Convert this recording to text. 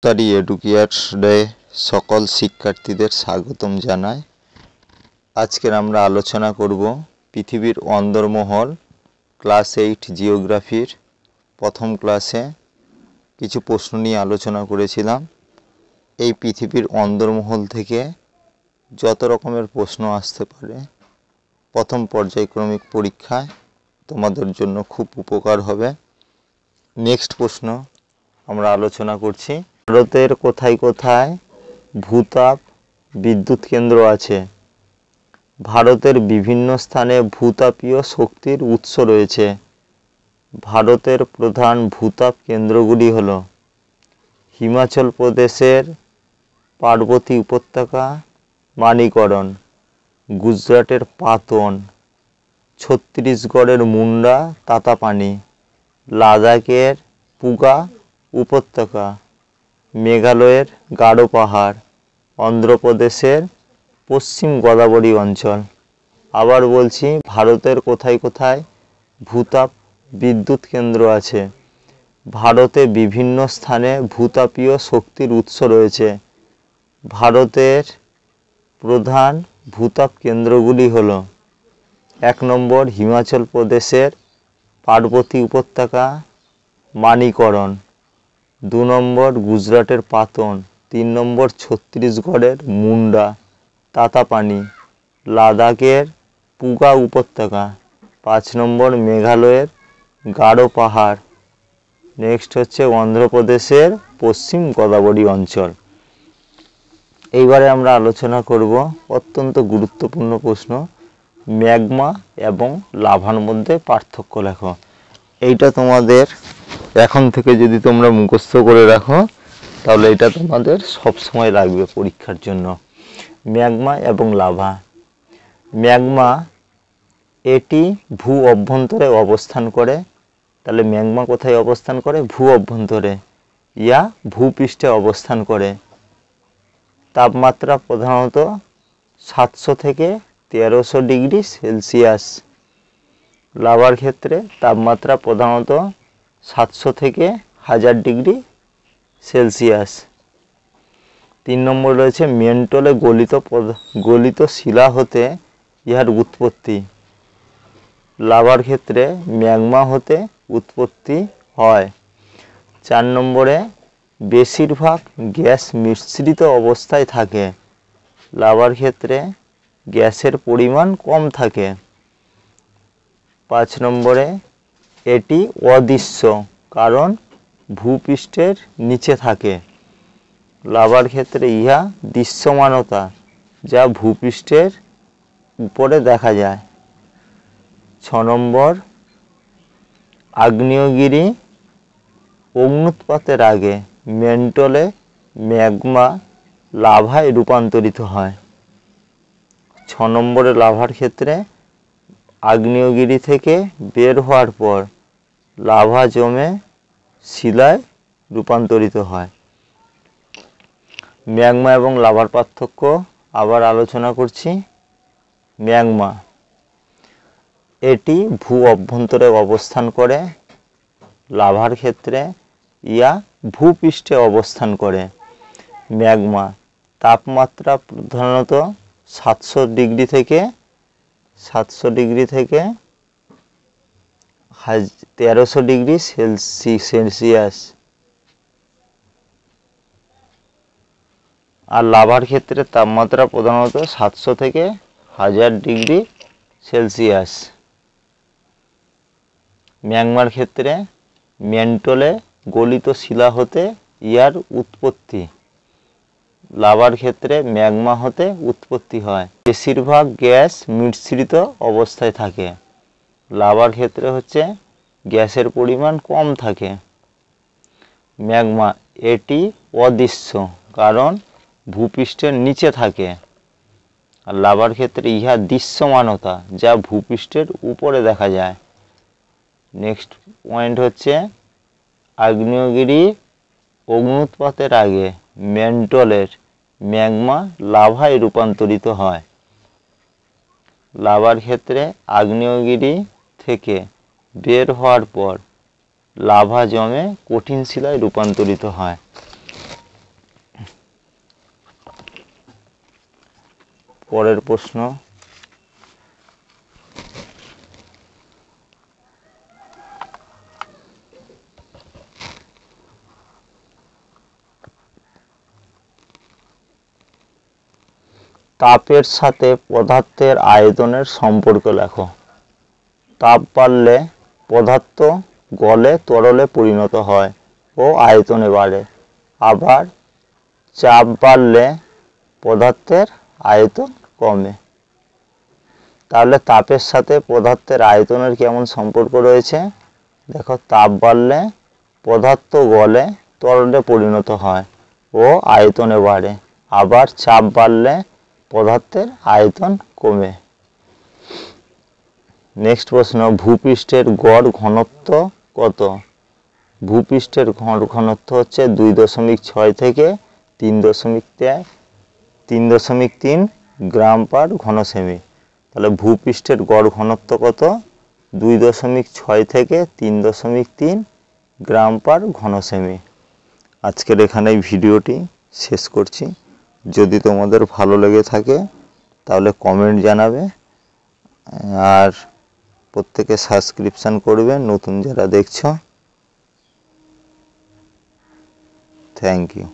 তারি এডুকেয়ার্সে সকল শিক্ষার্থীদের স্বাগতম জানাই। আজকের আমরা আলোচনা করব পৃথিবীর অন্দরমহল ক্লাস 8 জিওগ্রাফির প্রথম ক্লাসে কিছু প্রশ্ন নিয়ে আলোচনা করেছিলাম। এই পৃথিবীর অন্দরমহল থেকে যত রকমের প্রশ্ন আসতে পারে প্রথম পর্যায়ক্রমিক পরীক্ষায় তোমাদের জন্য খুব উপকার হবে। নেক্সট প্রশ্ন আমরা আলোচনা করছি, ভারতের কোথায় কোথায় ভূতাপ বিদ্যুৎ কেন্দ্র আছে? ভারতের বিভিন্ন স্থানে ভূতাপীয় শক্তির উৎস রয়েছে। ভারতের প্রধান ভূতাপ কেন্দ্রগুলি হল হিমাচল প্রদেশের পার্বতী উপত্যকা মানিকরণ, গুজরাটের পাতন, ছত্তিশগড়ের মুন্ডা তাতাপানি, লাদাখের পুগা উপত্যকা, মেঘালয়ের গারো পাহাড়, অন্ধ্রপ্রদেশের পশ্চিম গোদাবরী অঞ্চল। আবার বলছি, ভারতের কোথায় কোথায় ভূতাপ বিদ্যুৎ কেন্দ্র আছে? ভারতে বিভিন্ন স্থানে ভূতাপীয় শক্তির উৎস রয়েছে। ভারতের প্রধান ভূতাপ কেন্দ্রগুলি হল 1 নম্বর হিমাচল প্রদেশের পার্বতী উপত্যকা মানিকরণ, 2 নম্বর গুজরাটের পাতন, 3 নম্বর ছত্তিশগড়ের মুন্ডা তাতাপানি, লাদাখের পুগা উপত্যকা, 5 নম্বর মেঘালয়ের গারো পাহাড়, নেক্সট হচ্ছে অন্ধ্রপ্রদেশের পশ্চিম গোদাবরী অঞ্চল। এইবারে আমরা আলোচনা করব অত্যন্ত গুরুত্বপূর্ণ প্রশ্ন, ম্যাগমা এবং লাভার মধ্যে পার্থক্য লেখো। এইটা তোমাদের এখন থেকে যদি তোমরা মুখস্থ করে রাখো তাহলে এটা তোমাদের সব সময় লাগবে পরীক্ষার জন্য। ম্যাগমা এবং লাভা। ম্যাগমা এটি ভূ অভ্যন্তরে অবস্থান করে। তাহলে ম্যাগমা কোথায় অবস্থান করে? ভূ অভ্যন্তরে। ইয়া ভূপৃষ্ঠে অবস্থান করে। তাপমাত্রা প্রধানত 700 থেকে 1300 ডিগ্রি সেলসিয়াস। লাভার ক্ষেত্রে তাপমাত্রা প্রধানত 700 থেকে 1000 ডিগ্রি সেলসিয়াস। 3 নম্বর রয়েছে মেন্টলে গলিত শিলা হতে ইহার উৎপত্তি। লাভার ক্ষেত্রে ম্যাগমা হতে উৎপত্তি হয়। 4 নম্বরে বেশিরভাগ গ্যাস মিশ্রিত অবস্থায় থাকে। লাভার ক্ষেত্রে গ্যাসের পরিমাণ কম থাকে। 5 নম্বরে এটি অদৃশ্য কারণ ভূপৃষ্ঠের নিচে থাকে। লাভার ক্ষেত্রে ইহা দৃশ্যমানতা যা ভূপৃষ্ঠের উপরে দেখা যায়। 6 নম্বর আগ্নেয়গিরি অগ্ন্যুৎপাতের আগে মেন্টলে ম্যাগমা লাভায় রূপান্তরিত হয়। 6 নম্বরে লাভার ক্ষেত্রে আগ্নেয়গিরি থেকে বের হওয়ার পর লাভা জমে শিলায় রূপান্তরিত হয়। ম্যাগমা এবং লাভার পার্থক্য আবার আলোচনা করছি। ম্যাগমা এটি ভূ অভ্যন্তরে অবস্থান করে। লাভার ক্ষেত্রে ইয়া ভূপৃষ্ঠে অবস্থান করে। ম্যাগমা তাপমাত্রা প্রধানত 700 ডিগ্রি থেকে 1300 ডিগ্রি সেলসিয়াস। আর লাভার ক্ষেত্রে তাপমাত্রা প্রধানত 700 থেকে 1000 ডিগ্রি সেলসিয়াস। ম্যাগমার ক্ষেত্রে মেন্টলে গলিত শিলা হতে ইহার উৎপত্তি। লাভার ক্ষেত্রে ম্যাগমা হতে উৎপত্তি হয়। বেশিরভাগ গ্যাস মিশ্রিত অবস্থায় থাকে। লাভার ক্ষেত্রে হচ্ছে গ্যাসের পরিমাণ কম থাকে। ম্যাগমা এটি অদৃশ্য কারণ ভূপৃষ্ঠের নিচে থাকে। আর লাভার ক্ষেত্রে ইহা দৃশ্যমানতা যা ভূপৃষ্ঠের উপরে দেখা যায়। নেক্সট পয়েন্ট হচ্ছে আগ্নেয়গিরি অগ্ন্যুৎপাতের আগে মেন্টলের ম্যাগমা লাভায় রূপান্তরিত হয়। লাভার ক্ষেত্রে আগ্নেয়গিরি থেকে বের হওয়ার পর লাভা জমে কঠিন শিলায় রূপান্তরিত হয়। পরের প্রশ্ন, তাপের সাথে পদার্থের আয়তনের সম্পর্ক লেখো। তাপ বাড়লে পদার্থ গলে তরলে পরিণত হয় ও আয়তনে বাড়ে, আবার চাপ বাড়লে পদার্থের আয়তন কমে। তাহলে তাপের সাথে পদার্থের আয়তনের কেমন সম্পর্ক রয়েছে? দেখো, তাপ বাড়লে পদার্থ গলে তরলে পরিণত হয় ও আয়তনে বাড়ে, আবার চাপ বাড়লে পদার্থের আয়তন কমে। নেক্সট প্রশ্ন, ভূপৃষ্ঠের গড় ঘনত্ব কত? ভূপৃষ্ঠের গড় ঘনত্ব হচ্ছে 2.6 থেকে 3.3 গ্রাম পার ঘন সেমি। তাহলে ভূপৃষ্ঠের গড় ঘনত্ব কত? 2.6 থেকে 3.3 গ্রাম পার ঘন সেমি। আজকের এখানে ভিডিওটি শেষ করছি। যদি তোমাদের ভালো লেগে থাকে তাহলে কমেন্ট জানাবে, আর প্রত্যেকে সাবস্ক্রিপশন করবে নতুন যারা দেখছো। Thank you.